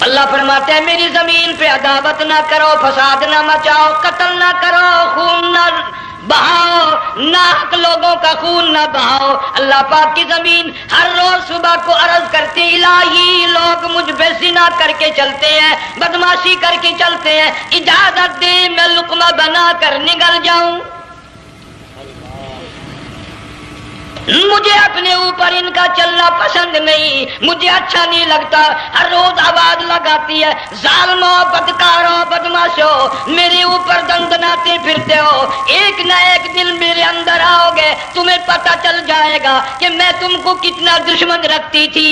اللہ فرماتے ہیں میری زمین پہ عداوت نہ کرو، فساد نہ مچاؤ، قتل نہ کرو، خون نہ بہاؤ، ناحق لوگوں کا خون نہ بہاؤ۔ اللہ پاک کی زمین ہر روز صبح کو عرض کرتی الہی لوگ مجھ پہ زنا کر کے چلتے ہیں، بدماشی کر کے چلتے ہیں، اجازت دے میں لقمہ بنا کر نگل جاؤں۔ مجھے اپنے اوپر ان کا چلنا پسند نہیں، مجھے اچھا نہیں لگتا۔ ہر روز آواز لگاتی ہے ظالمو، بدکارو، بدماشو، میرے اوپر دندناتے پھرتے ہو، ایک نہ ایک دن میرے اندر آؤ گے، تمہیں پتہ چل جائے گا کہ میں تم کو کتنا دشمن رکھتی تھی۔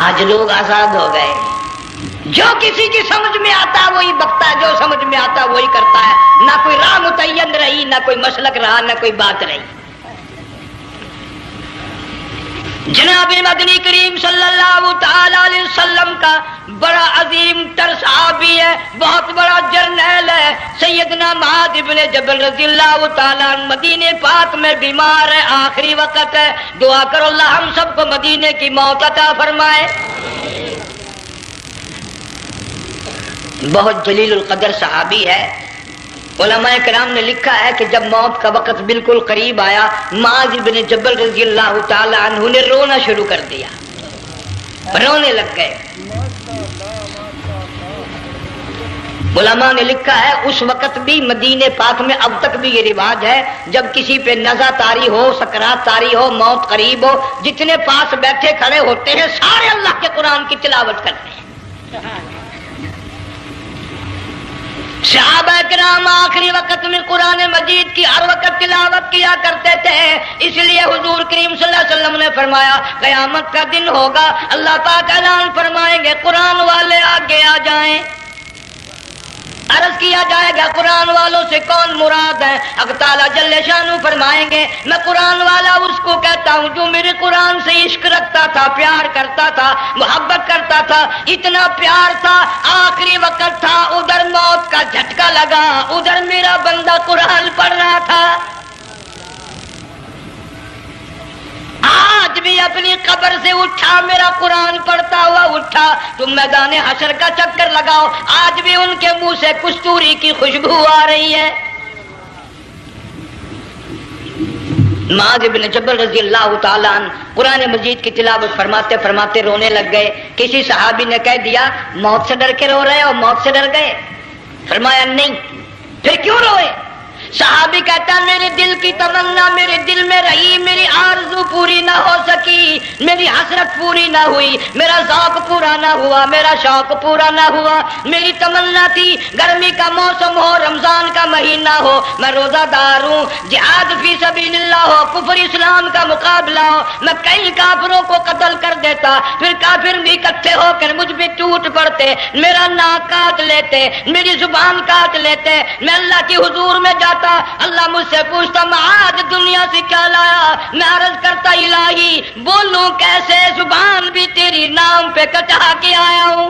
آج لوگ آزاد ہو گئے، جو کسی کی سمجھ میں آتا ہے وہی بکتا ہے، جو سمجھ میں آتا ہے وہی کرتا ہے، نہ کوئی راہ متعین رہی، نہ کوئی مسلک رہا، نہ کوئی بات رہی۔ جناب مدنی کریم صلی اللہ تعالی علیہ وسلم کا بڑا عظیم تر صحابی ہے، بہت بڑا جرنیل ہے، سیدنا معاذ بن جبل رضی اللہ تعالیٰ عنہ مدینے پاک میں بیمار ہے، آخری وقت ہے، دعا کرو اللہ ہم سب کو مدینے کی موت عطا فرمائے۔ بہت جلیل القدر صحابی ہے۔ علماء کرام نے لکھا ہے کہ جب موت کا وقت بالکل قریب آیا، معاذ بن جبل رضی اللہ تعالی عنہ نے رونا شروع کر دیا، رونے لگ گئے۔ علماء نے لکھا ہے اس وقت بھی مدینے پاک میں اب تک بھی یہ رواج ہے، جب کسی پہ نزع طاری ہو، سکرات طاری ہو، موت قریب ہو، جتنے پاس بیٹھے کھڑے ہوتے ہیں سارے اللہ کے قرآن کی تلاوت کرتے ہیں۔ صحابہ کرام آخری وقت میں قرآن مجید کی ہر وقت تلاوت کیا کرتے تھے، اس لیے حضور کریم صلی اللہ علیہ وسلم نے فرمایا قیامت کا دن ہوگا، اللہ پاک اعلان فرمائیں گے قرآن والے آگے آ جائیں۔ عرض کیا جائے گا قرآن والوں سے کون مراد ہے؟ حق تعالیٰ جل شانہ فرمائیں گے میں قرآن والا اس کو کہتا ہوں جو میرے قرآن سے عشق رکھتا تھا، پیار کرتا تھا، محبت کرتا تھا، اتنا پیار تھا آخری وقت تھا، ادھر موت کا جھٹکا لگا، ادھر میرا بندہ قرآن پڑھ رہا تھا۔ آج بھی اپنی قبر سے اٹھا، میرا قرآن پڑھتا ہوا اٹھا، تم میدان حشر کا چکر لگاؤ، آج بھی ان کے منہ سے کستوری کی خوشبو آ رہی ہے۔ معاذ بن جبل رضی اللہ تعالیٰ عنہ قرآن مجید کی تلاوت فرماتے فرماتے رونے لگ گئے۔ کسی صحابی نے کہہ دیا موت سے ڈر کے رو رہے ہو، موت سے ڈر گئے؟ فرمایا نہیں۔ پھر کیوں روئے؟ صحابی کہتا میرے دل کی تمنا میرے دل میں رہی، میری آرزو پوری نہ ہو سکی، میری حسرت پوری نہ ہوئی، میرا ذوق پورا نہ ہوا، میرا شوق پورا نہ ہوا۔ میری تمنا تھی گرمی کا موسم ہو، رمضان کا مہینہ ہو، میں روزہ دار ہوں، جہاد فی سبیل اللہ ہو، کفر اسلام کا مقابلہ ہو، میں کئی کافروں کو قتل کر دیتا، پھر کافر بھی اکٹھے ہو کر مجھ پہ ٹوٹ پڑتے، میرا ناک کاٹ لیتے، میری زبان کاٹ لیتے، میں اللہ کی حضور میں جاتا، اللہ مجھ سے پوچھتا معاذ دنیا سے کیا لایا؟ میں عرض کرتا الہی بولوں کیسے، زبان بھی تیری نام پہ کٹا کے آیا ہوں،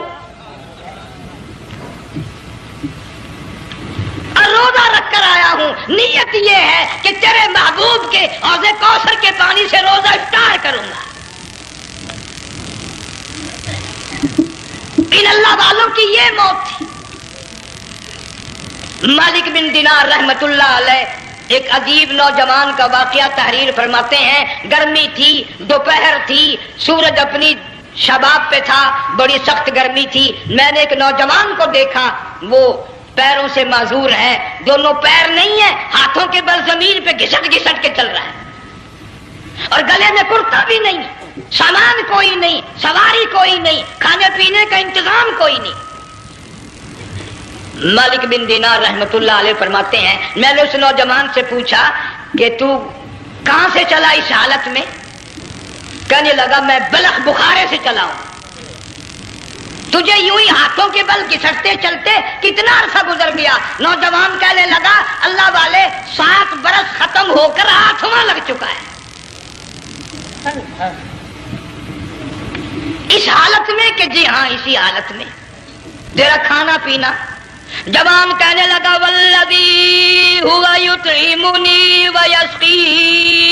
اور روزہ رکھ کر آیا ہوں، نیت یہ ہے کہ تیرے محبوب کے حوض کوثر کے پانی سے روزہ افطار کروں گا۔ ان اللہ والوں کی یہ موت تھی۔ مالک بن دینار رحمت اللہ علیہ ایک عجیب نوجوان کا واقعہ تحریر فرماتے ہیں، گرمی تھی، دوپہر تھی، سورج اپنی شباب پہ تھا، بڑی سخت گرمی تھی، میں نے ایک نوجوان کو دیکھا، وہ پیروں سے معذور ہے، دونوں پیر نہیں ہیں، ہاتھوں کے بل زمین پہ گھسٹ گھسٹ کے چل رہا ہے، اور گلے میں کرتا بھی نہیں، سامان کوئی نہیں، سواری کوئی نہیں، کھانے پینے کا انتظام کوئی نہیں۔ مالک بن دینار رحمت اللہ علیہ فرماتے ہیں میں نے اس نوجوان سے پوچھا کہ تو کہاں سے چلا اس حالت میں؟ کہنے لگا میں بلخ بخارے سے چلا ہوں۔ تجھے یوں ہی ہاتھوں کے بل گھسٹتے چلتے کتنا عرصہ گزر گیا؟ نوجوان کہنے لگا اللہ والے 7 برس ختم ہو کر ہاتھواں لگ چکا ہے۔ اس حالت میں کہ جی ہاں اسی حالت میں، تیرا کھانا پینا۔ جوان کہنے لگا والذی ہوا یطعمنی ویسقین،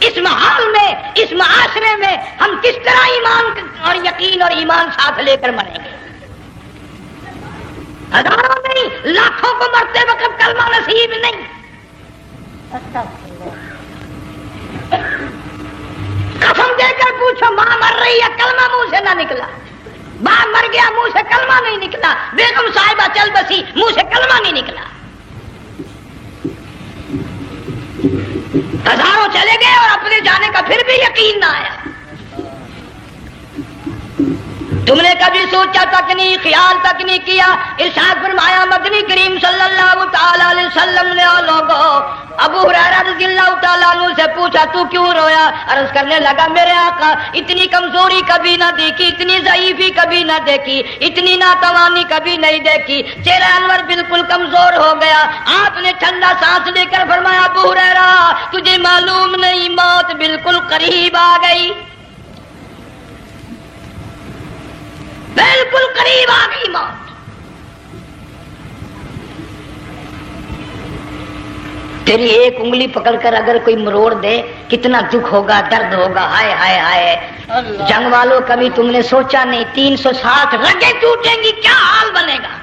اس محال میں، اس معاشرے میں ہم کس طرح ایمان اور یقین اور ایمان ساتھ لے کر مریں گے؟ ہزاروں نہیں، لاکھوں کو مرتے وقت کلمہ نصیب نہیں. قسم دے کر پوچھو، ماں مر رہی ہے کلمہ منہ سے نہ نکلا، باپ مر گیا منہ سے کلمہ نہیں نکلا، بیگم صاحبہ چل بسی منہ سے کلمہ نہیں نکلا. ہزاروں چلے گئے اور اپنے جانے کا پھر بھی یقین نہ آیا. تم نے کبھی سوچا تک نہیں، خیال تک نہیں کیا. ارشاد فرمایا مدنی کریم صلی اللہ تعالی علیہ وسلم نے لوگوں ابو ہریرہ رضی اللہ تعالیٰ عنہ سے پوچھا تو کیوں رویا؟ عرض کرنے لگا میرے آقا اتنی کمزوری کبھی نہ دیکھی، اتنی ضعیفی کبھی نہ دیکھی، اتنی ناتوانی کبھی نہیں دیکھی. چہرہ انور بالکل کمزور ہو گیا. آپ نے ٹھنڈا سانس لے کر فرمایا ابو ہریرہ تجھے معلوم نہیں موت بالکل قریب آ گئی، بالکل قریب آ گئی موت. تیری ایک انگلی پکڑ کر اگر کوئی مروڑ دے کتنا دکھ ہوگا، درد ہوگا. ہائے ہائے ہائے. جنگ والوں کبھی تم نے سوچا نہیں 360 رگیں ٹوٹیں گی کیا حال بنے گا،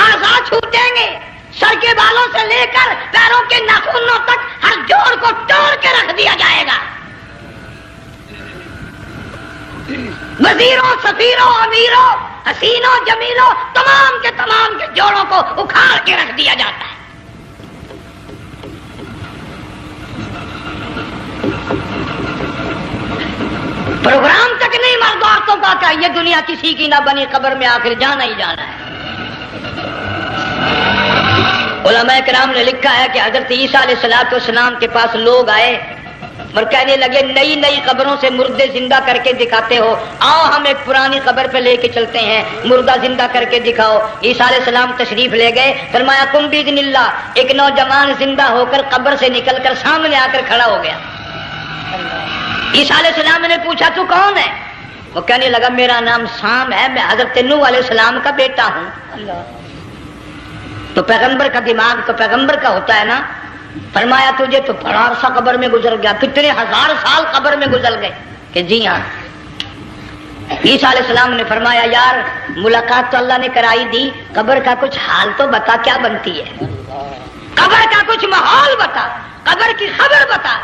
اعضاء چھوٹیں گے، سر کے بالوں سے لے کر پیروں کے ناخنوں تک ہر جوڑ کو توڑ کے رکھ دیا جائے گا. وزیروں، سفیروں، امیروں، حسینوں، جمیلوں تمام کے جوڑوں کو اکھاڑ کے رکھ دیا جاتا ہے. پروگرام تک نہیں مرد عورتوں کا کہ یہ دنیا کسی کی نہ بنی، قبر میں آخر جانا ہی جانا ہے. علماء کرام نے لکھا ہے کہ حضرت عیسیٰ علیہ السلام کے پاس لوگ آئے اور کہنے لگے نئی نئی قبروں سے مردے زندہ کر کے دکھاتے ہو، آؤ ہم ایک پرانی قبر پہ لے کے چلتے ہیں، مردہ زندہ کر کے دکھاؤ. عیسیٰ علیہ السلام تشریف لے گئے. فرمایا کم باذن اللہ. ایک نوجوان زندہ ہو کر قبر سے نکل کر سامنے آ کر کھڑا ہو گیا. عیسیٰ علیہ السلام نے پوچھا تو کون ہے؟ وہ کہنے لگا میرا نام سام ہے، میں حضرت نوح علیہ السلام کا بیٹا ہوں. تو پیغمبر کا دماغ تو پیغمبر کا ہوتا ہے نا. فرمایا تجھے تو بڑا عرصہ قبر میں گزر گیا، کتنے ہزار سال قبر میں گزر گئے؟ کہ جی ہاں. عیسیٰ علیہ السلام نے فرمایا یار ملاقات تو اللہ نے کرائی دی، قبر کا کچھ حال تو بتا کیا بنتی ہے، قبر کا کچھ ماحول بتا، قبر کی خبر بتا.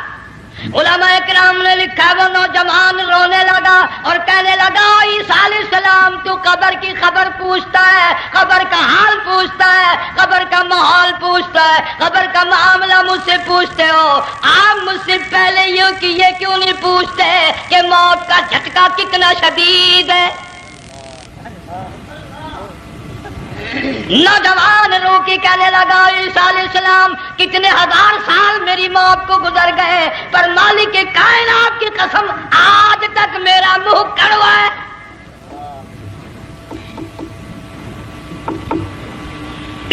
علماء کرام نے لکھا وہ نوجوان رونے لگا اور کہنے لگا عیسیٰ علیہ السلام تو قبر کی خبر پوچھتا ہے، قبر کا حال پوچھتا ہے، قبر کا ماحول پوچھتا ہے، قبر کا معاملہ مجھ سے پوچھتے ہو، آپ مجھ سے پہلے یہ کیوں نہیں پوچھتے کہ موت کا جھٹکا کتنا شدید ہے؟ نوجوان رو کے کہنے لگا عیسیٰ علیہ السلام کتنے ہزار سال میری موت کو گزر گئے پر مالک کائنات کی قسم آج تک میرا منہ کڑوا ہے.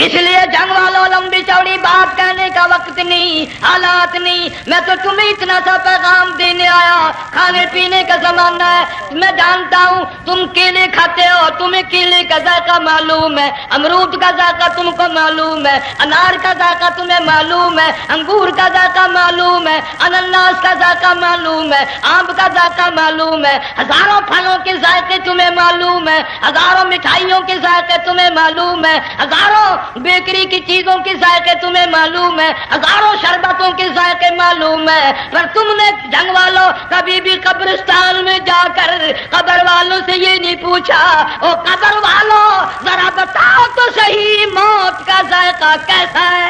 اس لیے جنگ والوں لمبی چوڑی بات کہنے کا وقت نہیں، حالات نہیں. میں تو تمہیں اتنا سا پیغام دینے آیا. کھانے پینے کا زمانہ ہے، میں جانتا ہوں تم کیلے کھاتے ہو، تمہیں کیلے کا ذائقہ معلوم ہے، امرود کا ذائقہ تم کو معلوم ہے، انار کا ذائقہ تمہیں معلوم ہے، انگور کا ذائقہ معلوم ہے، انناس کا ذائقہ معلوم ہے، آم کا ذائقہ معلوم ہے، ہزاروں پھلوں کے ذائقے تمہیں معلوم ہے، ہزاروں مٹھائیوں کے ذائقے تمہیں معلوم ہے، ہزاروں بیکری کی چیزوں کے ذائقے تمہیں معلوم ہے، ہزاروں شربتوں کے ذائقے معلوم ہے. پر تم نے جنگ والوں کبھی بھی قبرستان میں جا کر قبر والوں سے یہ نہیں پوچھا او قبر والوں ذرا بتاؤ تو صحیح موت کا ذائقہ کیسا ہے؟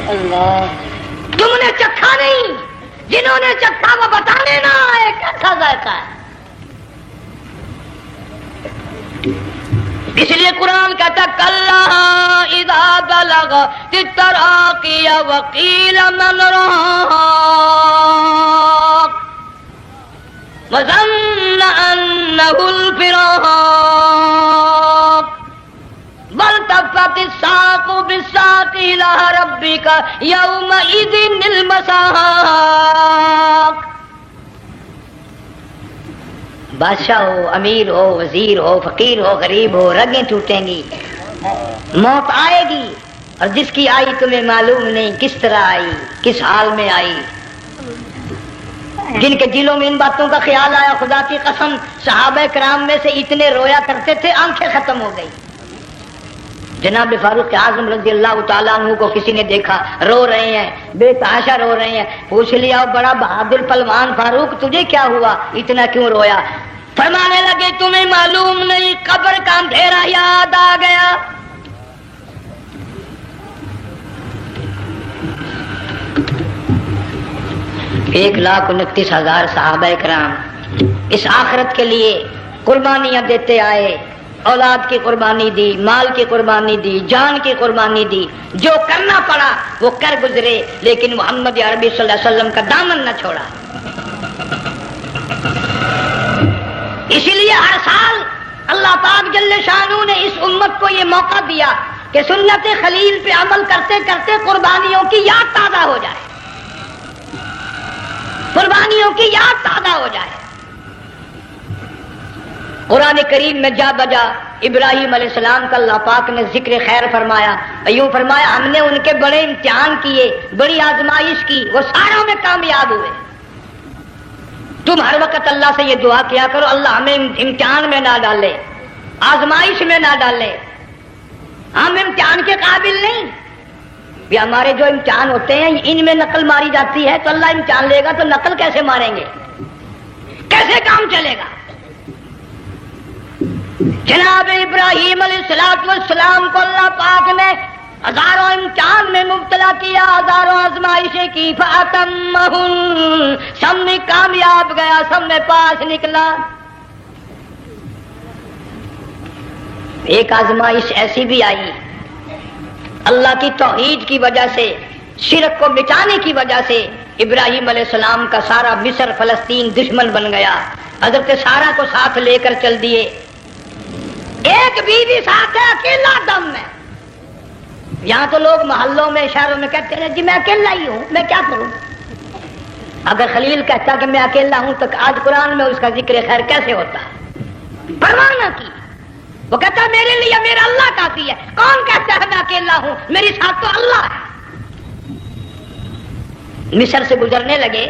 اللہ تم نے چکھا نہیں، جنہوں نے چکھا وہ بتانے نہ آئے کیسا ذائقہ ہے. اس لیے قرآن کہتا کلا اذا بلغت التراقی وقیل من راق وظن انه الفراق والتفت الساق بالساق الى ربك يومئذ المساق. بادشاہ ہو، امیر ہو، وزیر ہو، فقیر ہو، غریب ہو، رگیں ٹوٹیں گی. موت آئے گی، اور جس کی آئی تمہیں معلوم نہیں کس طرح آئی، کس حال میں آئی۔ جن کے دلوں میں ان باتوں کا خیال آیا، خدا کی قسم صحابہ کرام میں سے اتنے رویا کرتے تھے آنکھیں ختم ہو گئی۔ جناب فاروق اعظم رضی اللہ تعالیٰ عنہ کو کسی نے دیکھا رو رہے ہیں، بے تحاشا رو رہے ہیں، پوچھ لیا بڑا بہادر پہلوان فاروق تجھے کیا ہوا، اتنا کیوں رویا؟ فرمانے لگے تمہیں معلوم نہیں قبر کا اندھیرا یاد آ گیا۔ 1,29,000 صحابہ کرام اس آخرت کے لیے قربانیاں دیتے آئے، اولاد کی قربانی دی، مال کی قربانی دی، جان کی قربانی دی، جو کرنا پڑا وہ کر گزرے، لیکن محمد عربی صلی اللہ علیہ وسلم کا دامن نہ چھوڑا۔ اسی لیے ہر سال اللہ پاک جل شانہ نے اس امت کو یہ موقع دیا کہ سنت خلیل پہ عمل کرتے کرتے قربانیوں کی یاد تازہ ہو جائے، قربانیوں کی یاد تازہ ہو جائے۔ قرآن کریم میں جا بجا ابراہیم علیہ السلام کا اللہ پاک نے ذکر خیر فرمایا، یوں فرمایا ہم نے ان کے بڑے امتحان کیے، بڑی آزمائش کی، وہ ساروں میں کامیاب ہوئے۔ تم ہر وقت اللہ سے یہ دعا کیا کرو اللہ ہمیں امتحان میں نہ ڈالے، آزمائش میں نہ ڈالے، ہم امتحان کے قابل نہیں۔ یہ ہمارے جو امتحان ہوتے ہیں ان میں نقل ماری جاتی ہے، تو اللہ امتحان لے گا تو نقل کیسے ماریں گے، کیسے کام چلے گا؟ جناب ابراہیم علیہ السلام کو اللہ پاک نے ہزاروں امتحان میں مبتلا کیا، ہزاروں آزمائشیں کی، فَأَتَمَّهُنْ سب میں کامیاب گیا، سب میں پاس نکلا۔ ایک آزمائش ایسی بھی آئی اللہ کی توحید کی وجہ سے، شرک کو مٹانے کی وجہ سے ابراہیم علیہ السلام کا سارا مصر فلسطین دشمن بن گیا، حضرت سارہ کو ساتھ لے کر چل دیے، ایک بیوی ساتھ ہے اکیلا دم میں۔ یہاں تو لوگ محلوں میں شہروں میں کہتے ہیں جی میں اکیلا ہی ہوں، میں کیا کروں؟ اگر خلیل کہتا کہ میں اکیلا ہوں تو آج قرآن میں اس کا ذکر خیر کیسے ہوتا؟ پرواہ نہ کی، وہ کہتا میرے لیے میرا اللہ کافی ہے۔ کون کہتا ہے میں اکیلا ہوں، میری ساتھ تو اللہ ہے۔ مصر سے گزرنے لگے،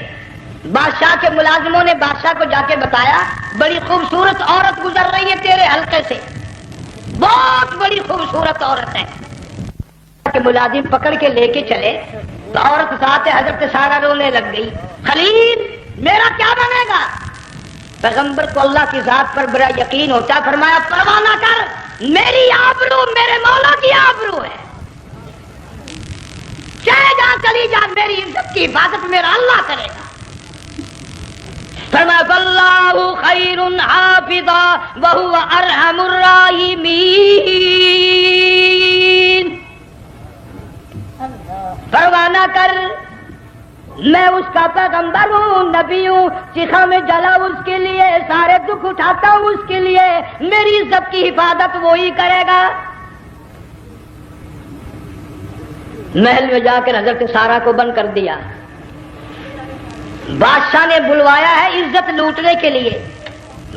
بادشاہ کے ملازموں نے بادشاہ کو جا کے بتایا بڑی خوبصورت عورت گزر رہی ہے تیرے حلقے سے، بہت بڑی خوبصورت عورت ہے۔ کہ ملازم پکڑ کے لے کے چلے تو عورت ساتھ حضرت سارہ رونے لگ گئی، خلیل میرا کیا بنے گا؟ پیغمبر کو اللہ کی ذات پر بڑا یقین ہوتا، فرمایا پرواہ نہ کر، میری آبرو میرے مولا کی آبرو ہے، چلے جا چلی جا، میری عزت کی حفاظت میرا اللہ کرے گا۔ فرمایا واللہ خیر حافظا وہو ارحم الراحمین، پرواہ نہ کر، میں اس کا پیغمبر ہوں، نبی ہوں، چیخا میں جلاؤ اس کے لیے، سارے دکھ اٹھاتا ہوں اس کے لیے، میری عزت کی حفاظت وہی کرے گا۔ محل میں جا کر حضرت سارہ کو بند کر دیا، بادشاہ نے بلوایا ہے عزت لوٹنے کے لیے،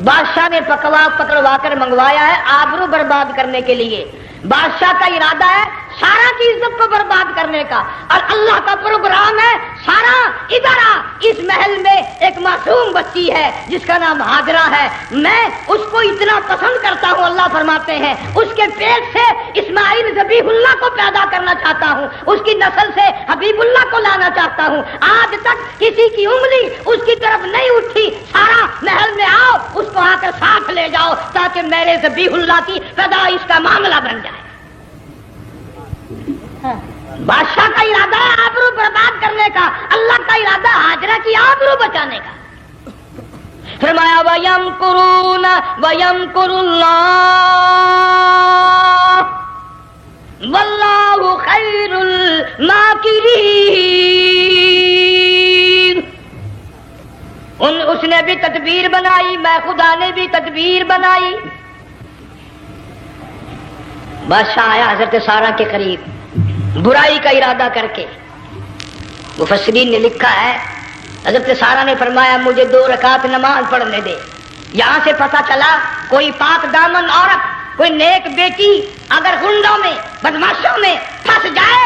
بادشاہ نے پکڑوا کر منگوایا ہے آبرو برباد کرنے کے لیے۔ بادشاہ کا ارادہ ہے سارا کی عزت کو برباد کرنے کا، اور اللہ کا پروگرام ہے سارا ادھر آ، اس محل میں ایک معصوم بچی ہے جس کا نام ہاجرہ ہے، میں اس کو اتنا پسند کرتا ہوں، اللہ فرماتے ہیں اس کے پیٹ سے اسماعیل ذبیح اللہ کو پیدا کرنا چاہتا ہوں، اس کی نسل سے حبیب اللہ کو لانا چاہتا ہوں۔ آج تک کسی کی انگلی اس کی طرف نہیں اٹھی، سارا محل میں آؤ، اس کو آ کر ساتھ لے جاؤ تاکہ میرے ذبیح اللہ کی پیدائش کا معاملہ بن جائے۔ بادشاہ کا ارادہ ہے آبرو برباد کرنے کا، اللہ کا ارادہ ہاجرہ کی آبرو بچانے کا۔ فرمایا وَيَمْكُرُونَ وَيَمْكُرُ اللَّهُ وَاللَّهُ خَيْرُ الْمَاكِرِينَ۔ اس نے بھی تدبیر بنائی، میں خدا نے بھی تدبیر بنائی۔ بادشاہ آیا حضرت سارہ کے قریب برائی کا ارادہ کر کے، مفسرین نے لکھا ہے حضرت سارہ نے فرمایا مجھے 2 رکعت نماز پڑھنے دے۔ یہاں سے پتہ چلا کوئی پاک دامن عورت کوئی نیک بیٹی اگر گنڈوں میں بدماشوں میں پھنس جائے،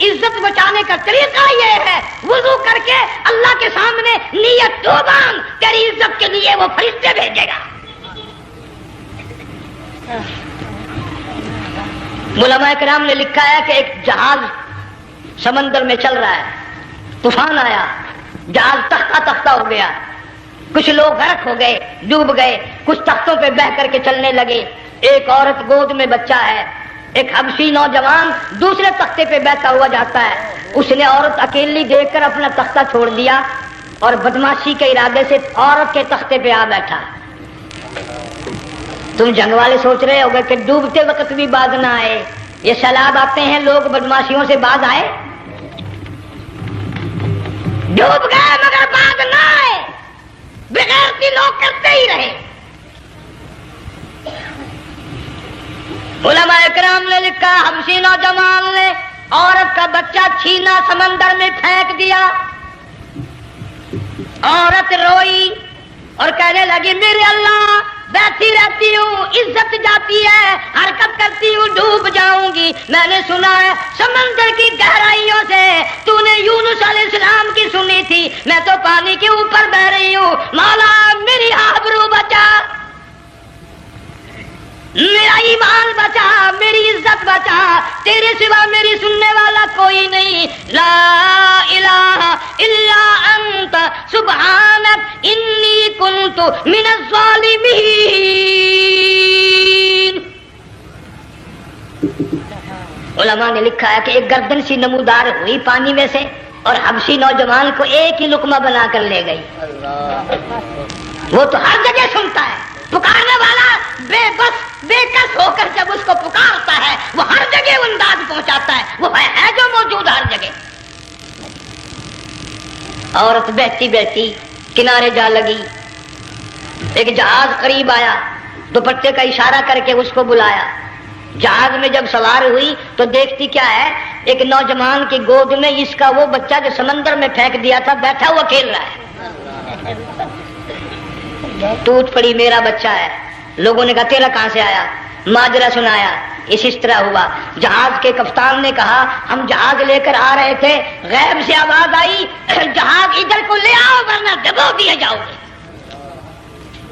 عزت بچانے کا طریقہ یہ ہے وضو کر کے اللہ کے سامنے نیت تو باندھ، تیری عزت کے لیے وہ فرشتے بھیجے گا۔ علماء کرام نے لکھا ہے کہ ایک جہاز سمندر میں چل رہا ہے، طوفان آیا، جہاز تختہ تختہ ہو گیا، کچھ لوگ غرق ہو گئے، ڈوب گئے، کچھ تختوں پہ بہ کر کے چلنے لگے۔ ایک عورت گود میں بچہ ہے، ایک حبشی نوجوان دوسرے تختے پہ بیٹھا ہوا جاتا ہے۔ اس نے عورت اکیلی دیکھ کر اپنا تختہ چھوڑ دیا اور بدماشی کے ارادے سے عورت کے تختے پہ آ بیٹھا۔ تم جنگ والے سوچ رہے ہوگے کہ ڈوبتے وقت بھی باز نہ آئے، یہ سیلاب آتے ہیں لوگ بدماشیوں سے باز آئے؟ ڈوب گئے مگر باز نہ آئے، بغیرتی لوگ کرتے ہی رہے۔ علماء کرام نے لکھا حبشی نوجوان نے عورت کا بچہ چھینا، سمندر میں پھینک دیا۔ عورت روئی اور کہنے لگی میرے اللہ، بیٹھی رہتی ہوں، عزت جاتی ہے، حرکت کرتی ہوں، ڈوب جاؤں گی۔ میں نے سنا ہے سمندر کی گہرائیوں سے تو نے یونس علیہ السلام کی سنی تھی، میں تو پانی کے اوپر بہ رہی ہوں، مولا میری آبرو بچا، میرا ایمان بچا، میری عزت بچا، تیرے سوا میری سننے والا کوئی نہیں، لا الہ الا انت سبحانک انی کنت من الظالمین۔ علماء نے لکھا ہے کہ ایک گردن سی نمودار ہوئی پانی میں سے اور حبشی نوجوان کو ایک ہی لقمہ بنا کر لے گئی۔ وہ تو ہر جگہ سنتا ہے، پکارنے والا بے بس بے کس ہو کر جب اس کو پکارتا ہے وہ ہر جگہ انداز پہنچاتا ہے، وہ ہے جو موجود ہر جگہ۔ عورت بہتی بہتی کنارے جا لگی، ایک جہاز قریب آیا، دوپٹے کا اشارہ کر کے اس کو بلایا۔ جہاز میں جب سوار ہوئی تو دیکھتی کیا ہے، ایک نوجوان کی گود میں اس کا وہ بچہ جو سمندر میں پھینک دیا تھا بیٹھا ہوا کھیل رہا ہے۔ ٹوٹ پڑی میرا بچہ ہے۔ لوگوں نے کہا تیرا کہاں سے آیا؟ ماجرا سنایا، اس طرح ہوا۔ جہاز کے کپتان نے کہا ہم جہاز لے کر آ رہے تھے، غیب سے آواز آئی جہاز ادھر کو لے آؤ ورنہ دبو دیے جاؤ گے۔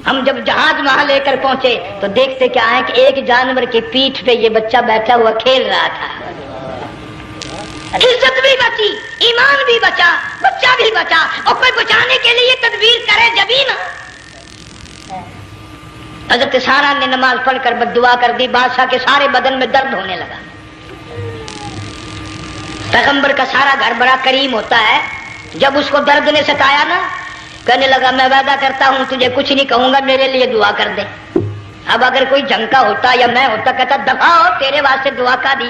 ہم جب جہاز وہاں لے کر پہنچے تو دیکھتے کیا ہے کہ ایک جانور کی پیٹھ پہ یہ بچہ بیٹھا ہوا کھیل رہا تھا۔ عزت بھی بچی، ایمان بھی بچا، بچہ بھی بچا، اور کوئی بچانے کے لیے تدبیر کرے جبھی نا۔ حضرت سارا نے نماز پڑھ کر بد دعا کر دی، بادشاہ کے سارے بدن میں درد ہونے لگا۔ پیغمبر کا سارا گھر بڑا کریم ہوتا ہے، جب اس کو درد نے ستایا نا کہنے لگا میں وعدہ کرتا ہوں تجھے کچھ نہیں کہوں گا، میرے لیے دعا کر دے۔ اب اگر کوئی جنگ کا ہوتا یا میں ہوتا کہتا دفع ہو تیرے واسطے دعا کا دی،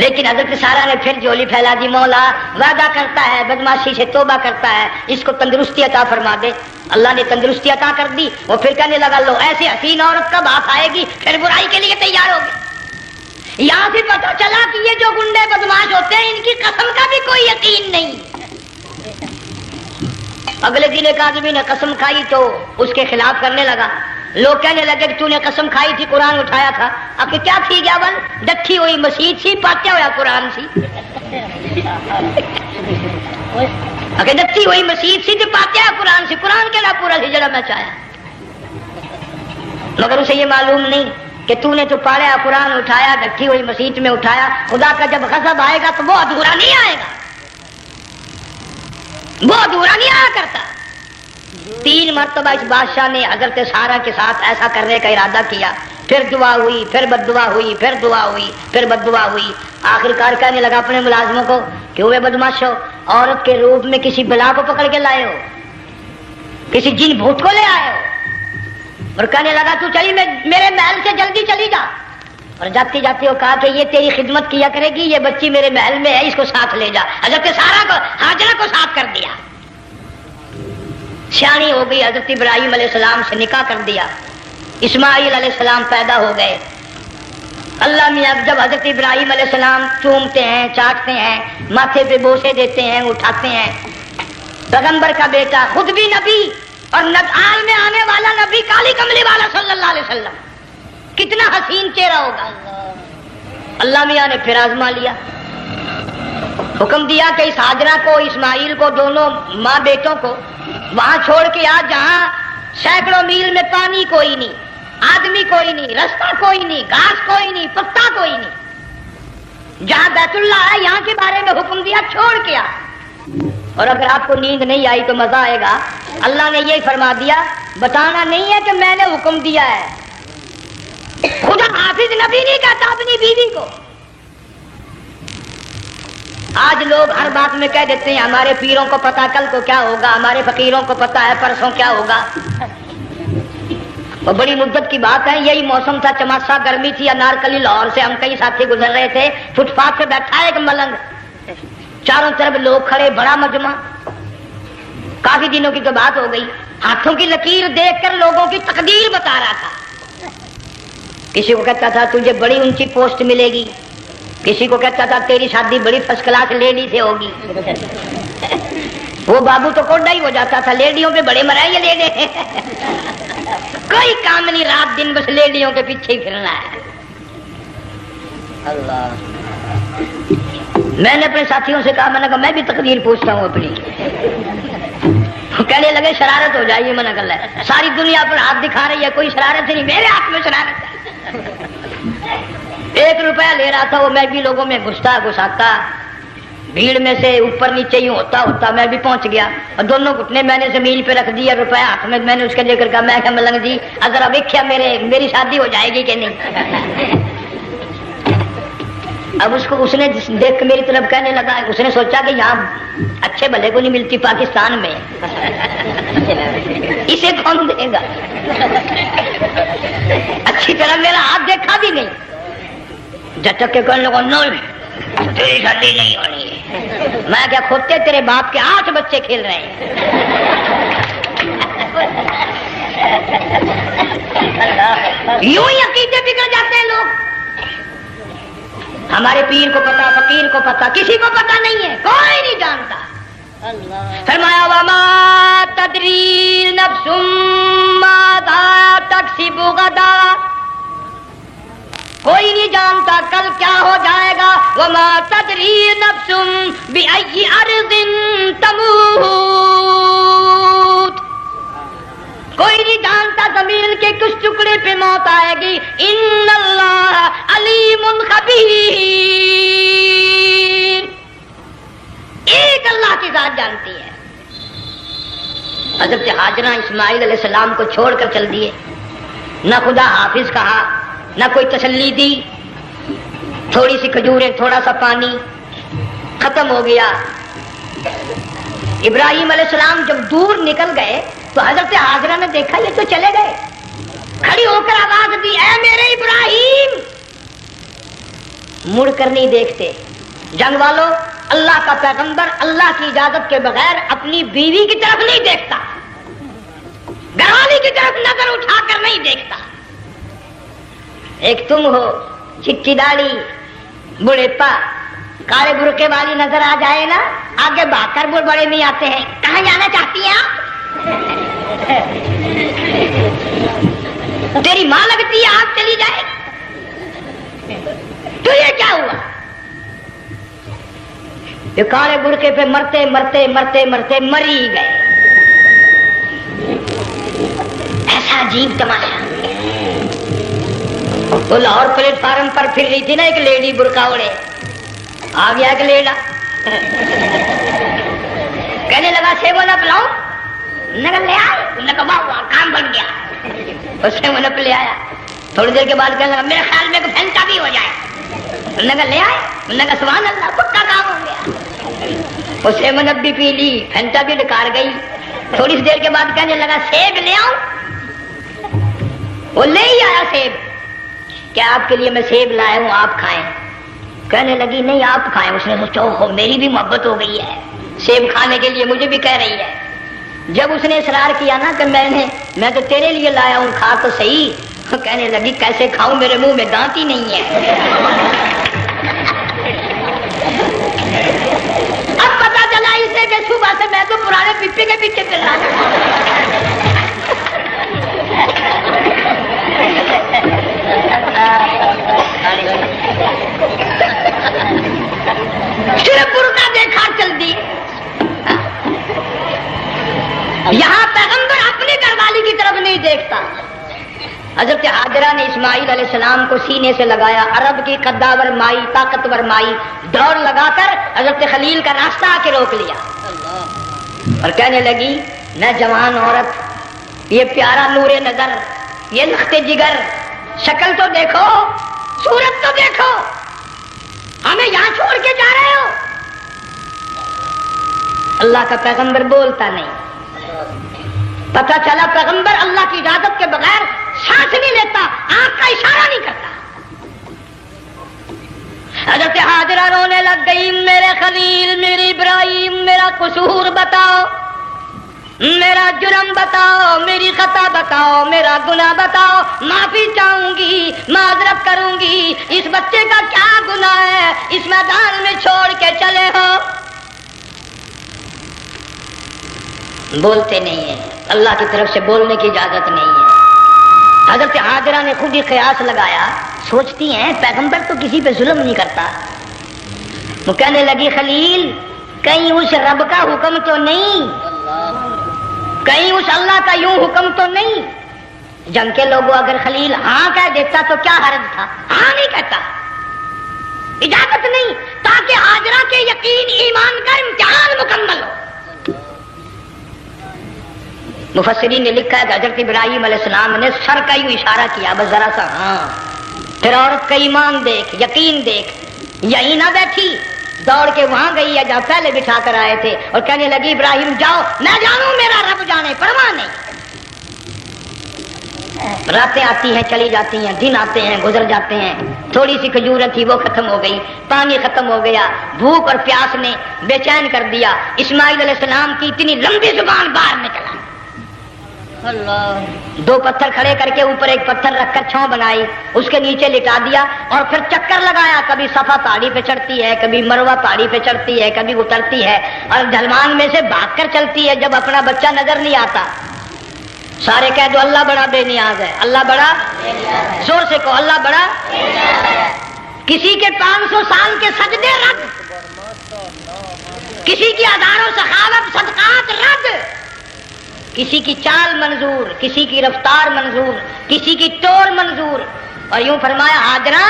لیکن حضرت سارا نے پھر جولی پھیلا دی، مولا وعدہ کرتا ہے بدماشی سے توبہ کرتا ہے، اس کو تندرستی عطا فرما دے۔ اللہ نے تندرستی عطا کر دی۔ وہ پھر کہنے لگا لو ایسی حسین عورت کب آپ آئے گی، پھر برائی کے لیے تیار ہوگی۔ یہاں سے پتہ چلا کہ یہ جو گنڈے بدماش ہوتے ہیں ان کی قسم کا بھی کوئی یقین نہیں۔ اگلے دن ایک آدمی نے قسم کھائی تو اس کے خلاف کرنے لگا۔ لوگ کہنے لگے کہ تو نے قسم کھائی تھی، قرآن اٹھایا تھا، اب کہ کیا تھی گیا بل ڈٹھی ہوئی مسیح سی، پاٹیا ہوا قرآن سی، اگر ڈٹھی ہوئی مسیح سی تو پاٹیا قرآن سی، قرآن کے لا پورا سی جڑا میں چاہیا، مگر اسے یہ معلوم نہیں کہ تو نے تو پاڑیا قرآن اٹھایا، ڈٹھی ہوئی مسیح میں اٹھایا۔ خدا کا جب غضب آئے گا تو وہ ادھورا نہیں آئے گا، وہ ادھورا نہیں آیا کرتا۔ 3 مرتبہ اس بادشاہ نے حضرت سارا کے ساتھ ایسا کرنے کا ارادہ کیا، پھر دعا ہوئی، پھر بد دعا ہوئی، پھر دعا ہوئی، پھر بد دعا ہوئی۔ آخر کار کہنے لگا اپنے ملازموں کو کہ ہوئے بدماشو، عورت کے روپ میں کسی بلا کو پکڑ کے لائے ہو، کسی جن بھوت کو لے آئے ہو، اور کہنے لگا تو چلی میرے محل سے جلدی چلی جا، اور جاتی جاتی وہ کہا کہ یہ تیری خدمت کیا کرے گی، یہ بچی میرے محل میں ہے، اس کو ساتھ لے جا۔ حضرت سارا کو ہاجرہ کو ساتھ کر دیا، سیانی ہو گئی، حضرت ابراہیم علیہ السلام سے نکاح کر دیا، اسماعیل علیہ السلام پیدا ہو گئے۔ اللہ میاں جب حضرت ابراہیم علیہ السلام چومتے ہیں، چاٹتے ہیں، ماتھے پہ بوسے دیتے ہیں، اٹھاتے ہیں، پیغمبر کا بیٹا خود بھی نبی اور آل میں آنے والا نبی کالی کملی والا صلی اللہ علیہ وسلم کتنا حسین چہرہ ہوگا. اللہ میاں نے پھر آزما لیا، حکم دیا کہ اس ہاجرہ کو اسماعیل کو دونوں ماں بیٹوں کو وہاں چھوڑ کے آ جہاں سینکڑوں میل میں پانی کوئی نہیں، آدمی کوئی نہیں، رستہ کوئی نہیں، گھاس کوئی نہیں، پتا کوئی نہیں، جہاں بیت اللہ ہے یہاں کے بارے میں حکم دیا چھوڑ کے آ. اور اگر آپ کو نیند نہیں آئی تو مزہ آئے گا، اللہ نے یہ فرما دیا بتانا نہیں ہے کہ میں نے حکم دیا ہے. خدا حافظ نبی نہیں کہتا اپنی بیوی کو. آج لوگ ہر بات میں کہہ دیتے ہیں ہمارے پیروں کو پتا کل کو کیا ہوگا، ہمارے فقیروں کو پتا ہے پرسوں کیا ہوگا. اور بڑی مدت کی بات ہے، یہی موسم تھا، چماسا گرمی تھی، انارکلی لاہور سے ہم کئی ساتھی گزر رہے تھے، فٹ پاتھ پہ بیٹھا ہے ایک ملنگ، چاروں طرف لوگ کھڑے، بڑا مجمع. کافی دنوں کی تو بات ہو گئی، ہاتھوں کی لکیر دیکھ کر لوگوں کی تقدیر بتا رہا تھا. کسی کو کہتا تھا تجھے بڑی اونچی پوسٹ ملے گی، کسی کو کہتا تھا تیری شادی بڑی فرسٹ کلاس لیڈی سے ہوگی. وہ بابو تو کوڈا ہی ہو جاتا تھا، لیڈیوں پہ بڑے مرائے لیڈے. کوئی کام نہیں، رات دن بس لیڈیوں کے پیچھے ہی پھرنا ہے. اللہ، میں نے اپنے ساتھیوں سے کہا، میں نے کہا میں بھی تقدیر پوچھتا ہوں اپنی. کہنے لگے شرارت ہو جائے، منع کر لے، ساری دنیا پر ہاتھ دکھا رہی ہے، کوئی شرارت نہیں، میرے ہاتھ میں شرارت ہے. 1 روپیہ لے رہا تھا وہ، میں بھی لوگوں میں گھساتا بھیڑ میں سے اوپر نیچے ہی ہوتا میں بھی پہنچ گیا، اور دونوں گھٹنے میں نے زمین پہ رکھ دیا، روپیہ ہاتھ میں نے اس کے لے کر کہا، میں کہا ملنگ جی ذرا ویکھیا میری شادی ہو جائے گی کہ نہیں. اب اس نے دیکھ کے میری طرف کہنے لگا، اس نے سوچا کہ یہاں اچھے بھلے کو نہیں ملتی پاکستان میں، اسے کون دے گا. اچھی طرح میرا ہاتھ دیکھا بھی نہیں، جھٹک کے کہنے لگا نہیں تیری شادی نہیں ہونی ہے. میں کیا کھوتے تیرے باپ کے 8 بچے کھیل رہے ہیں. یوں ہی عقیدے بگڑ جاتے ہیں لوگ. ہمارے پیر کو پتا، فقیر کو پتا، کسی کو پتا نہیں ہے، کوئی نہیں جانتا. فرمایا وما تدری نفس ماذا تکسب غدا، کوئی نہیں جانتا کل کیا ہو جائے گا. وما تدری نفس بأي أرض تموت، کوئی نہیں جانتا زمین کے کس ٹکڑے پہ موت آئے گی. ان اللہ علیم خبیر، ایک اللہ کی ذات جانتی ہے. حضرت ہاجرہ اسماعیل علیہ السلام کو چھوڑ کر چل دیے، نہ خدا حافظ کہا، نہ کوئی تسلی دی. تھوڑی سی کھجوریں، تھوڑا سا پانی، ختم ہو گیا. ابراہیم علیہ السلام جب دور نکل گئے تو حضرت ہاجرہ نے دیکھا یہ تو چلے گئے. کھڑی ہو کر آواز دی، اے میرے ابراہیم. مڑ کر نہیں دیکھتے. جنگ والوں، اللہ کا پیغمبر اللہ کی اجازت کے بغیر اپنی بیوی کی طرف نہیں دیکھتا، گھر والی کی طرف نظر اٹھا کر نہیں دیکھتا. ایک تم ہو، چٹی داڑھی، بڑھیپا، کالے برقعے والی نظر آ جائے نا، آگے بھاگ کر بڑے نہیں آتے ہیں. کہاں جانا چاہتی ہیں آپ؟ تیری ماں لگتی ہے، آپ چلی جائے تو یہ کیا ہوا؟ یہ کالے برقعے پہ مرتے مرتے مرتے مرتے مری گئے. ایسا عجیب تماشا. تو لاہور پلیٹ فارم پر پھر رہی تھی نا ایک لیڈی برقع اوڑے، آ گیا ایک لیڈا، کہنے لگا سیب والا پلاؤ، نگل لے آئے، نکبا ہوا، کام بن گیا. اس نے منپ لے آیا. تھوڑی دیر کے بعد کہنے لگا میرے خیال میں پھینٹا بھی ہو جائے. نگل لے آئے، نگا سبحان اللہ، پکا کام ہو گیا. اس نے منپ بھی پی لی، پھینٹا بھی ڈکار گئی. تھوڑی سی دیر کے بعد کہنے لگا سیب لے آؤ. وہ لے ہی آیا سیب. کیا آپ کے لیے میں سیب لایا ہوں، آپ کھائیں؟ کہنے لگی نہیں آپ کھائیں. اس نے سوچا اوہ میری بھی محبت ہو گئی ہے، سیب کھانے کے لیے مجھے بھی کہہ رہی ہے. جب اس نے اصرار کیا نا کہ میں تو تیرے لیے لایا ہوں، کھا تو صحیح. کہنے لگی کیسے کھاؤں، میرے منہ میں دانت ہی نہیں ہے. اب پتا چلا اسے کہ صبح سے میں تو پرانے پپی کے پیچھے چل رہا تھا. یہاں پیغمبر اپنی گھر والی کی طرف نہیں دیکھتا. حضرت حاجرہ نے اسماعیل علیہ السلام کو سینے سے لگایا. عرب کی قداور مائی، طاقتور مائی دوڑ لگا کر حضرت خلیل کا راستہ آ کے روک لیا اور کہنے لگی میں جوان عورت، یہ پیارا نور نظر، یہ لخت جگر، شکل تو دیکھو، صورت تو دیکھو، ہمیں یہاں چھوڑ کے جا رہے ہو. اللہ کا پیغمبر بولتا نہیں. پتہ چلا پیغمبر اللہ کی اجازت کے بغیر سانس نہیں لیتا، آنکھ کا اشارہ نہیں کرتا. حضرت حاجرہ رونے لگ گئی، میرے خلیل، میری ابراہیم، میرا قصور بتاؤ، میرا جرم بتاؤ، میری خطا بتاؤ، میرا گناہ بتاؤ، معافی چاہوں گی، معذرت کروں گی. اس بچے کا کیا گناہ ہے اس میدان میں چھوڑ کے چلے ہو؟ بولتے نہیں ہیں، اللہ کی طرف سے بولنے کی اجازت نہیں ہے. حضرت حاجرہ نے خود ہی قیاس لگایا، سوچتی ہیں پیغمبر تو کسی پہ ظلم نہیں کرتا. وہ کہنے لگی خلیل کہیں اس رب کا حکم تو نہیں، کہیں اس اللہ کا یوں حکم تو نہیں. جنگ کے لوگوں اگر خلیل ہاں کہہ دیتا تو کیا حرج تھا؟ ہاں نہیں کہتا، اجازت نہیں، تاکہ حاجرہ کے یقین ایمان کا امتحان مکمل ہو. مفسرین نے لکھا ہے کہ حضرت ابراہیم علیہ السلام نے سر کا یوں اشارہ کیا، بس ذرا سا ہاں. پھر عورت کا ایمان دیکھ، یقین دیکھ، یہی نہ بیٹھی، دوڑ کے وہاں گئی ہے جہاں پہلے بٹھا کر آئے تھے اور کہنے لگی ابراہیم جاؤ، میں جانوں میرا رب جانے، پرواہ نہیں. راتیں آتی ہیں چلی جاتی ہیں، دن آتے ہیں گزر جاتے ہیں. تھوڑی سی کھجوریں تھی وہ ختم ہو گئی، پانی ختم ہو گیا، بھوک اور پیاس نے بے چین کر دیا. اسماعیل علیہ السلام کی اتنی لمبی زبان باہر نکلا. دو پتھر کھڑے کر کے اوپر ایک پتھر رکھ کر چھاؤں بنائی، اس کے نیچے لٹا دیا اور پھر چکر لگایا. کبھی صفا پہاڑی پہ چڑھتی ہے، کبھی مروہ پہاڑی پہ چڑھتی ہے، کبھی اترتی ہے اور ڈھلوان میں سے بھاگ کر چلتی ہے جب اپنا بچہ نظر نہیں آتا. سارے کہہ دو اللہ بڑا بے نیاز ہے، اللہ بڑا، زور سے کہو اللہ بڑا. کسی کے 500 سال کے سجدے رد، کسی کی ہزاروں سخاوت صدقات رد، کسی کی چال منظور، کسی کی رفتار منظور، کسی کی ٹور منظور. اور یوں فرمایا حاجرہ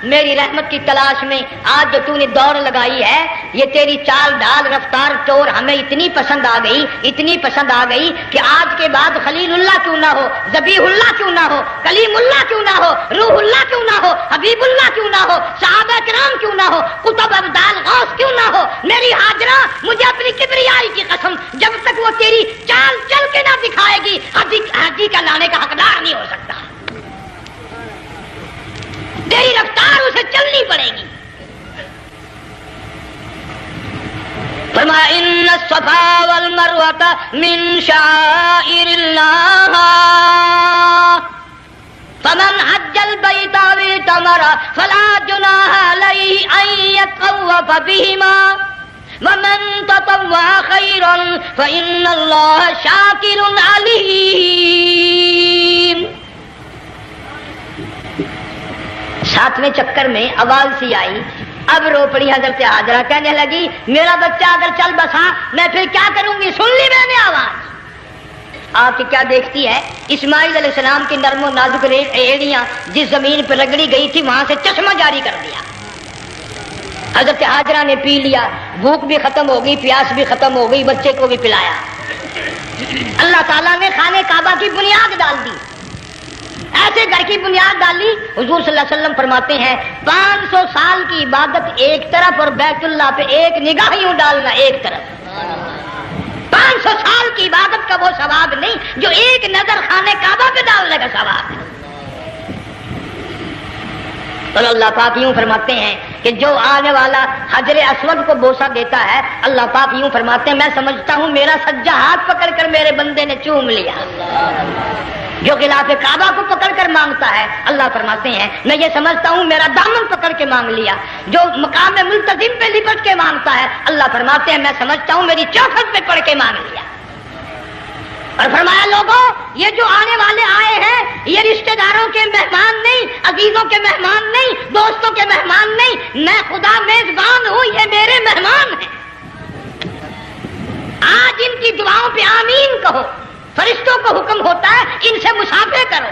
میری رحمت کی تلاش میں آج جو تو نے دوڑ لگائی ہے، یہ تیری چال ڈال رفتار ٹور ہمیں اتنی پسند آ گئی، اتنی پسند آ گئی کہ آج کے بعد خلیل اللہ کیوں نہ ہو، ذبیح اللہ کیوں نہ ہو، کلیم اللہ کیوں نہ ہو، روح اللہ کیوں نہ ہو، حبیب اللہ کیوں نہ ہو، صحابہ کرام کیوں نہ ہو، قطب ابدال غوث کیوں نہ ہو. میری حاجرہ مجھے اپنی کبریائی کی قسم جب تک وہ تیری چال چل کے نہ دکھائے گی حاجی کا لانے کا حقدار نہیں ہو سکتا. تیری رفتار اسے چلنی پڑے گی. فرمایا ان الصفا والمروہ من شعائر اللہ فمن حج البیت او اعتمر فلا جناح علیہ ان یطوف بہما ومن تطوع خیرا فإن اللہ شاکر علیم. 7ویں چکر میں آواز سی آئی، اب رو پڑی حضرت حاجرہ، کہنے لگی میرا بچہ اگر چل بسا میں پھر کیا کروں گی. سن لی میں نے آواز. آپ کی کیا دیکھتی ہے، اسماعیل علیہ السلام کی نرم و نازک ایڑیاں جس زمین پہ رگڑی گئی تھی وہاں سے چشمہ جاری کر دیا. حضرت حاجرہ نے پی لیا، بھوک بھی ختم ہو گئی، پیاس بھی ختم ہو گئی، بچے کو بھی پلایا. اللہ تعالیٰ نے خانہ کعبہ کی بنیاد ڈال دی، ایسے گھر کی بنیاد ڈالی. حضور صلی اللہ علیہ وسلم فرماتے ہیں 500 سال کی عبادت ایک طرف اور بیت اللہ پہ ایک نگاہ یوں ڈالنا ایک طرف. 500 سال کی عبادت کا وہ ثواب نہیں جو ایک نظر خانہ کعبہ پہ ڈالنے کا ثواب ہے. اور اللہ پاک یوں فرماتے ہیں کہ جو آنے والا حجر اسود کو بوسہ دیتا ہے، اللہ پاک یوں فرماتے ہیں میں سمجھتا ہوں میرا سجا ہاتھ پکڑ کر میرے بندے نے چوم لیا. جو غلاف کعبہ کو پکڑ کر مانگتا ہے، اللہ فرماتے ہیں میں یہ سمجھتا ہوں میرا دامن پکڑ کے مانگ لیا. جو مقام ملتزم پہ لپٹ کے مانگتا ہے، اللہ فرماتے ہیں میں سمجھتا ہوں میری چوکھٹ پہ پڑھ کے مانگ لیا. اور فرمایا لوگوں یہ جو آنے والے آئے ہیں یہ رشتہ داروں کے مہمان نہیں، عزیزوں کے مہمان نہیں، دوستوں کے مہمان نہیں، میں خدا میزبان ہوں، یہ میرے مہمان ہیں. آج ان کی دعاؤں پہ آمین کہو. فرشتوں کو حکم ہوتا ہے ان سے مسافے کرو.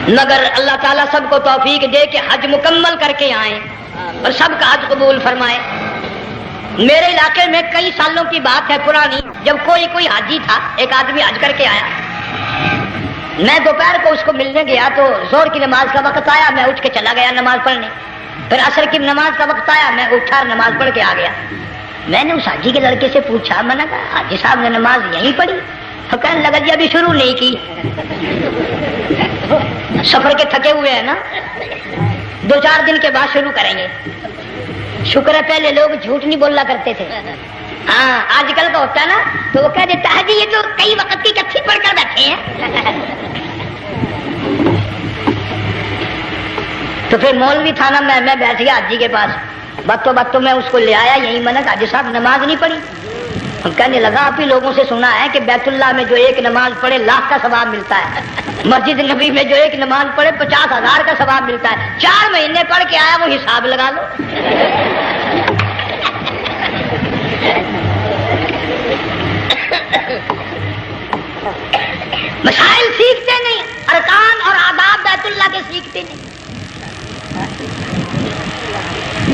مگر اللہ تعالیٰ سب کو توفیق دے کہ حج مکمل کر کے آئیں اور سب کا حج قبول فرمائے. میرے علاقے میں کئی سالوں کی بات ہے پرانی، جب کوئی حاجی تھا، ایک آدمی حج کر کے آیا. میں دوپہر کو اس کو ملنے گیا تو زور کی نماز کا وقت آیا، میں اٹھ کے چلا گیا نماز پڑھنے. پھر عصر کی نماز کا وقت آیا، میں اٹھا اور نماز پڑھ کے آ گیا. میں نے اس حاجی کے لڑکے سے پوچھا، میں نے کہا حاجی صاحب نے نماز یہیں پڑھی؟ تو کہنے لگا جی ابھی شروع نہیں کی، سفر کے تھکے ہوئے ہیں نا، 2-4 دن کے بعد شروع کریں گے. شکر ہے پہلے لوگ جھوٹ نہیں بولنا کرتے تھے. ہاں آج کل کا ہوتا ہے نا تو وہ کہہ دیتا ہے جی یہ تو کئی وقت کی کچھی پڑھ کر بیٹھے ہیں. تو پھر مولوی تھا نا، میں بیٹھ گیا حاجی کے پاس. باتوں میں اس کو لے آیا یہیں. میں نے کہا حاجی صاحب نماز نہیں پڑھی؟ کہنے لگا آپ ہی لوگوں سے سنا ہے کہ بیت اللہ میں جو ایک نماز پڑھے 1,00,000 کا ثواب ملتا ہے، مسجد نبی میں جو ایک نماز پڑھے 50,000 کا ثواب ملتا ہے. 4 مہینے پڑھ کے آیا، وہ حساب لگا لو. مسائل سیکھتے نہیں، ارکان اور آداب بیت اللہ کے سیکھتے نہیں.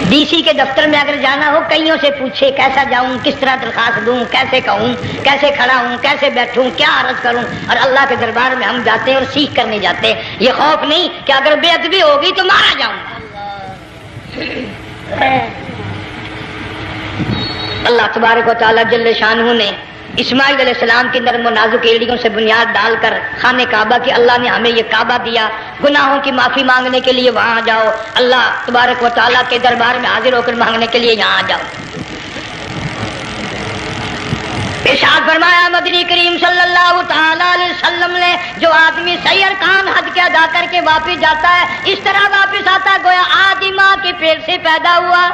ڈی سی کے دفتر میں اگر جانا ہو کئیوں سے پوچھے کیسا جاؤں، کس طرح درخواست دوں، کیسے کہوں، کیسے کھڑا ہوں، کیسے بیٹھوں، کیا عرض کروں. اور اللہ کے دربار میں ہم جاتے ہیں اور سیکھ کرنے جاتے ہیں. یہ خوف نہیں کہ اگر بے ادبی ہوگی تو مارا جاؤں گا. اللہ تبارک و تعالیٰ جل شانہ نے اسماعیل علیہ السلام کی نرم و نازک ایڑیوں سے بنیاد ڈال کر خانہ کعبہ کی، اللہ نے ہمیں یہ کعبہ دیا. گناہوں کی معافی مانگنے کے لیے وہاں جاؤ، اللہ تبارک و تعالیٰ کے دربار میں حاضر ہو کر مانگنے کے لیے یہاں جاؤ. ارشاد فرمایا مدنی کریم صلی اللہ تعالی علیہ وسلم نے، جو آدمی صحیح ارکان حج کے ادا کر کے واپس جاتا ہے اس طرح واپس آتا گویا آدھی ماں کے پیٹ سے پیدا ہوا.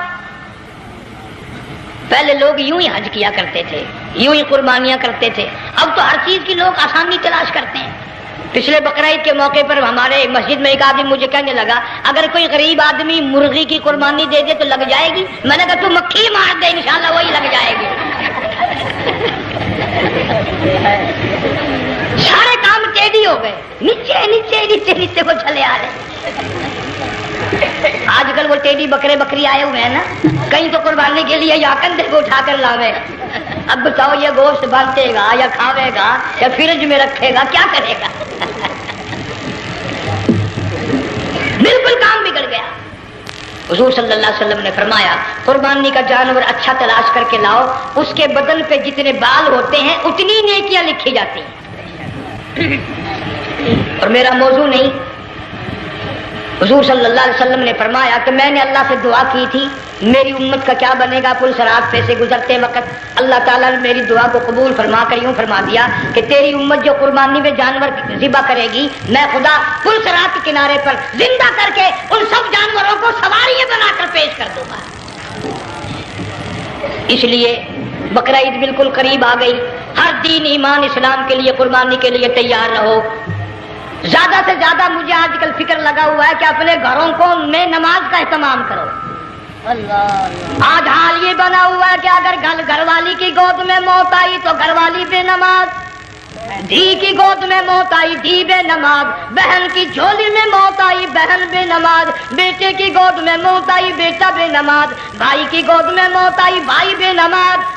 پہلے لوگ یوں ہی حج کیا کرتے تھے، یوں ہی قربانیاں کرتے تھے. اب تو ہر چیز کی لوگ آسانی تلاش کرتے ہیں. پچھلے بقرعید کے موقع پر ہمارے مسجد میں ایک آدمی مجھے کہنے لگا اگر کوئی غریب آدمی مرغی کی قربانی دے دے تو لگ جائے گی؟ میں نے کہا تو مکھی مار دے انشاءاللہ وہی لگ جائے گی. سارے کام ٹیڑھی ہو گئے، نیچے نیچے نیچے نیچے کو چلے آ رہے. آج کل وہ ٹیڑھی بکرے بکری آئے ہوئے ہیں نا، کہیں تو قربانی کے لیے یا کندھے کو اٹھا کر لاوے. اب بتاؤ یہ گوشت بنتے گا یا کھاوے گا یا فریج میں رکھے گا، کیا کرے گا؟ بالکل کام بگڑ گیا. حضور صلی اللہ علیہ وسلم نے فرمایا قربانی کا جانور اچھا تلاش کر کے لاؤ، اس کے بدن پہ جتنے بال ہوتے ہیں اتنی نیکیاں لکھی جاتی ہیں. اور میرا موضوع نہیں، حضور صلی اللہ علیہ وسلم نے فرمایا کہ میں نے اللہ سے دعا کی تھی میری امت کا کیا بنے گا. پل صراط پہ سے گزرتے وقت اللہ تعالیٰ نے میری دعا کو قبول فرما کر یوں فرما دیا کہ تیری امت جو قربانی میں جانور ذبح کرے گی میں خدا پل صراط کے کنارے پر زندہ کر کے ان سب جانوروں کو سواریاں بنا کر پیش کر دوں گا. اس لیے بقرعید بالکل قریب آ گئی. ہر دین ایمان اسلام کے لیے قربانی کے لیے تیار رہو. زیادہ سے زیادہ مجھے آج کل فکر لگا ہوا ہے کہ اپنے گھروں کو میں نماز کا اہتمام کرو. آج حال یہ بنا ہوا ہے کہ اگر گھر والی کی گود میں موت آئی تو گھر والی بے نماز، دھی کی گود میں موت آئی دھی بے نماز، بہن کی جھولی میں موت آئی بہن بے نماز، بیٹے کی گود میں موت آئی بیٹا بے نماز، بھائی کی گود میں موت آئی بھائی بے نماز،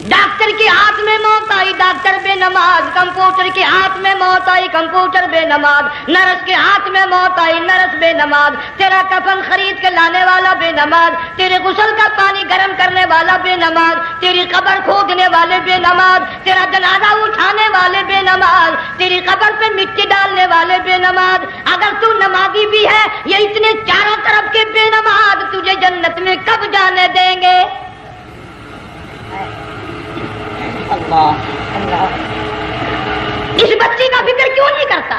ڈاکٹر کے ہاتھ میں موت آئی ڈاکٹر بے نماز، کمپیوٹر کے ہاتھ میں موت آئی کمپیوٹر بے نماز، نرس کے ہاتھ میں موت آئی نرس بے نماز، تیرا کفن خرید کے لانے والا بے نماز، تیرے غسل کا پانی گرم کرنے والا بے نماز، تیری قبر کھودنے والے بے نماز، تیرا جنازہ اٹھانے والے بے نماز، تیری قبر پہ مٹی ڈالنے والے بے نماز. اگر تو نمازی بھی ہے یہ اتنے چاروں طرف کے بے نماز تجھے جنت میں کب جانے دیں گے؟ اس بچی کا فکر کیوں نہیں کرتا؟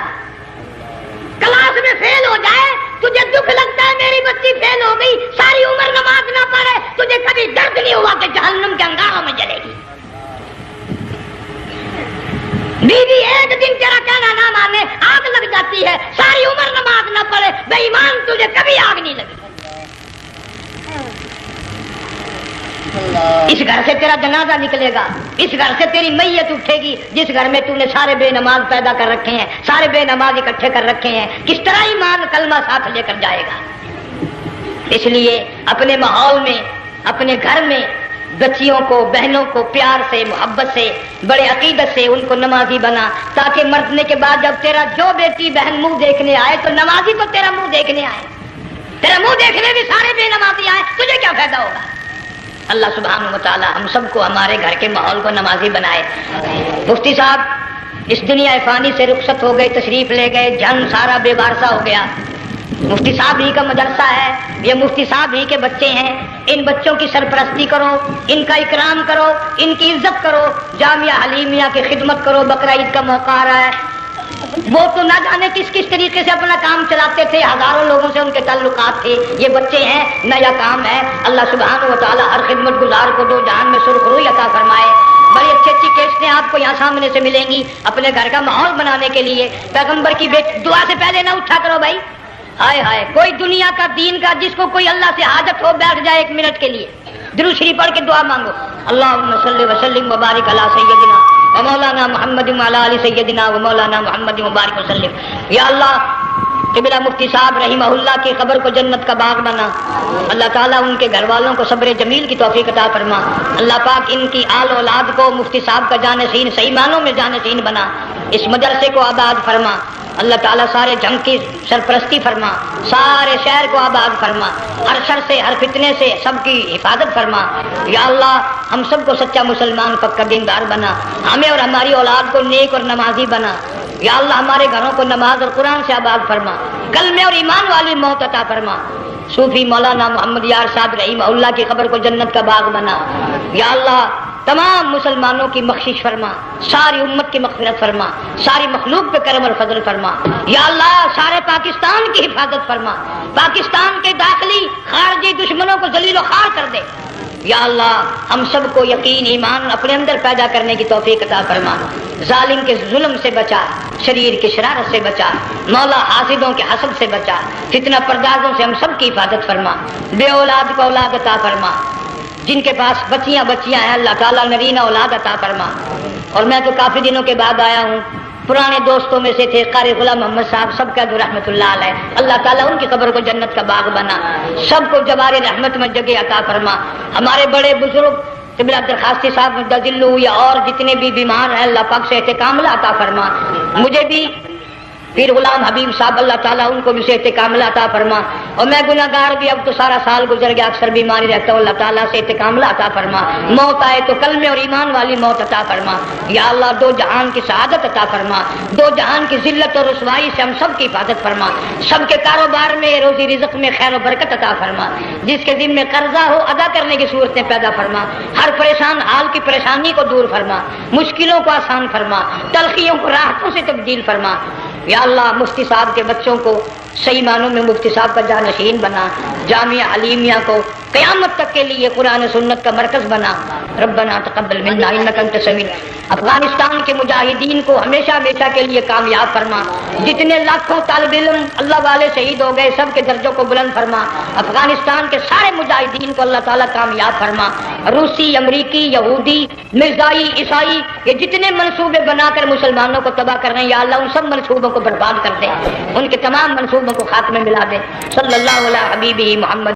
کلاس میں فیل ہو جائے تجھے دکھ لگتا ہے میری بچی فیل ہو گئی، ساری عمر نماز نہ پڑھے تجھے کبھی درد نہیں ہوا کہ جہنم کے انگاروں میں جلے گی. بیوی ایک دن تیرا کہنا نہ مانے آگ لگ جاتی ہے، ساری عمر نماز نہ پڑھے بے ایمان تجھے کبھی آگ نہیں لگی. اس گھر سے تیرا جنازہ نکلے گا، اس گھر سے تیری میت اٹھے گی جس گھر میں تو نے سارے بے نماز پیدا کر رکھے ہیں، سارے بے نماز اکٹھے کر رکھے ہیں، کس طرح ایمان کلمہ ساتھ لے کر جائے گا؟ اس لیے اپنے ماحول میں، اپنے گھر میں بچیوں کو، بہنوں کو پیار سے، محبت سے، بڑے عقیدت سے ان کو نمازی بنا، تاکہ مرنے کے بعد جب تیرا جو بیٹی بہن منہ دیکھنے آئے تو نمازی تو تیرا منہ دیکھنے آئے، تیرا منہ دیکھنے بھی سارے بے نمازی آئے، تجھے کیا فائدہ ہوگا؟ اللہ سبحانہ و تعالی ہم سب کو ہمارے گھر کے ماحول کو نمازی بنائے۔ مفتی صاحب اس دنیا فانی سے رخصت ہو گئے، تشریف لے گئے، جن سارا بے وارثہ ہو گیا۔ مفتی صاحب ہی کا مدرسہ ہے، یہ مفتی صاحب ہی کے بچے ہیں، ان بچوں کی سرپرستی کرو، ان کا اکرام کرو، ان کی عزت کرو، جامعہ حلیمیہ کی خدمت کرو۔ بقرہ عید کا موقع آ رہا ہے، وہ تو نہ جانے کس کس طریقے سے اپنا کام چلاتے تھے، ہزاروں لوگوں سے ان کے تعلقات تھے، یہ بچے ہیں، نیا کام ہے۔ اللہ سبحانہ و تعالی ہر خدمت گزار کو دو جہان میں سرخ روی عطا فرمائے۔ بڑی اچھی اچھی کیسٹیں آپ کو یہاں سامنے سے ملیں گی اپنے گھر کا ماحول بنانے کے لیے۔ پیغمبر کی دعا سے پہلے نہ اٹھا کرو بھائی، ہائے ہائے، کوئی دنیا کا دین کا جس کو کوئی اللہ سے حاجت ہو بیٹھ جائے ایک منٹ کے لیے، درود شریف پڑھ کے دعا مانگو، اللہم صلی وسلم وبارک علی سیدنا و مولانا محمد وعلی آل سیدنا و مولانا محمد وبارک وسلم۔ یا اللہ قبلہ مفتی صاحب رحمہ اللہ کی قبر کو جنت کا باغ بنا، اللہ تعالیٰ ان کے گھر والوں کو صبر جمیل کی توفیق عطا فرما، اللہ پاک ان کی آل اولاد کو مفتی صاحب کا جانشین صحیح معنوں میں جانشین بنا، اس مدرسے کو آباد فرما، اللہ تعالیٰ سارے جنگ کی سرپرستی فرما، سارے شہر کو آباد فرما، ہر شر سے ہر فتنے سے سب کی حفاظت فرما۔ یا اللہ ہم سب کو سچا مسلمان پکا دیندار بنا، ہمیں اور ہماری اولاد کو نیک اور نمازی بنا۔ یا اللہ ہمارے گھروں کو نماز اور قرآن سے آباد فرما، کلمے اور ایمان والی موت عطا فرما۔ صوفی مولانا محمد یار صاحب رحمہ اللہ کی قبر کو جنت کا باغ بنا۔ یا اللہ تمام مسلمانوں کی بخشش فرما، ساری امت کی مغفرت فرما، ساری مخلوق پہ کرم اور فضل فرما۔ یا اللہ سارے پاکستان کی حفاظت فرما، پاکستان کے داخلی خارجی دشمنوں کو ذلیل و خوار کر دے۔ یا اللہ ہم سب کو یقین ایمان اپنے اندر پیدا کرنے کی توفیق عطا فرما، ظالم کے ظلم سے بچا، شریر کی شرارت سے بچا، مولا حاسدوں کے حسد سے بچا، فتنہ پردازوں سے ہم سب کی حفاظت فرما، بے اولاد کو اولاد عطا فرما، جن کے پاس بچیاں ہیں اللہ تعالیٰ نرینہ اولاد عطا فرما۔ اور میں تو کافی دنوں کے بعد آیا ہوں، پرانے دوستوں میں سے تھے قاری غلام محمد صاحب سب کا جو رحمت اللہ علیہ، اللہ تعالیٰ ان کی قبر کو جنت کا باغ بنا، سب کو جوار رحمت میں جگہ عطا فرما۔ ہمارے بڑے بزرگ قبلہ درخواستی صاحب مدذلو یا اور جتنے بھی بیمار ہیں اللہ پاک صحت کاملہ عطا فرما۔ مجھے بھی پیر غلام حبیب صاحب اللہ تعالیٰ ان کو بھی صحت کاملہ عطا فرما، اور میں گناہ گار بھی اب تو سارا سال گزر گیا، اکثر بیماری رہتا ہوں، اللہ تعالیٰ صحت کاملہ عطا فرما، موت آئے تو کلمے اور ایمان والی موت عطا فرما۔ یا اللہ دو جہان کی سعادت عطا فرما، دو جہان کی ذلت اور رسوائی سے ہم سب کی حفاظت فرما، سب کے کاروبار میں روزی رزق میں خیر و برکت عطا فرما، جس کے ذمہ قرضہ ہو ادا کرنے کی صورتیں پیدا فرما، ہر پریشان حال کی پریشانی کو دور فرما، مشکلوں کو آسان فرما، تلخیوں کو راحتوں سے تبدیل فرما۔ یا اللہ مفتی صاحب کے بچوں کو صحیح معنوں میں مفتی صاحب کا جانشین بنا، جامعہ حلیمیہ کو قیامت تک کے لیے قرآن سنت کا مرکز بنا۔ ربنا تقبل منا انک انت السمیع۔ افغانستان کے مجاہدین کو ہمیشہ ہمیشہ کے لیے کامیاب فرما، جتنے لاکھوں طالب علم اللہ والے شہید ہو گئے سب کے درجوں کو بلند فرما، افغانستان کے سارے مجاہدین کو اللہ تعالیٰ کامیاب فرما۔ روسی، امریکی، یہودی، مرزائی، عیسائی یہ جتنے منصوبے بنا کر مسلمانوں کو تباہ کر رہے ہیں یا اللہ ان سب منصوبوں کو برباد کر دے، ان کے تمام منصوبوں کو خاتمے ملا دے۔ صلی اللہ علیہ حبیبہ محمد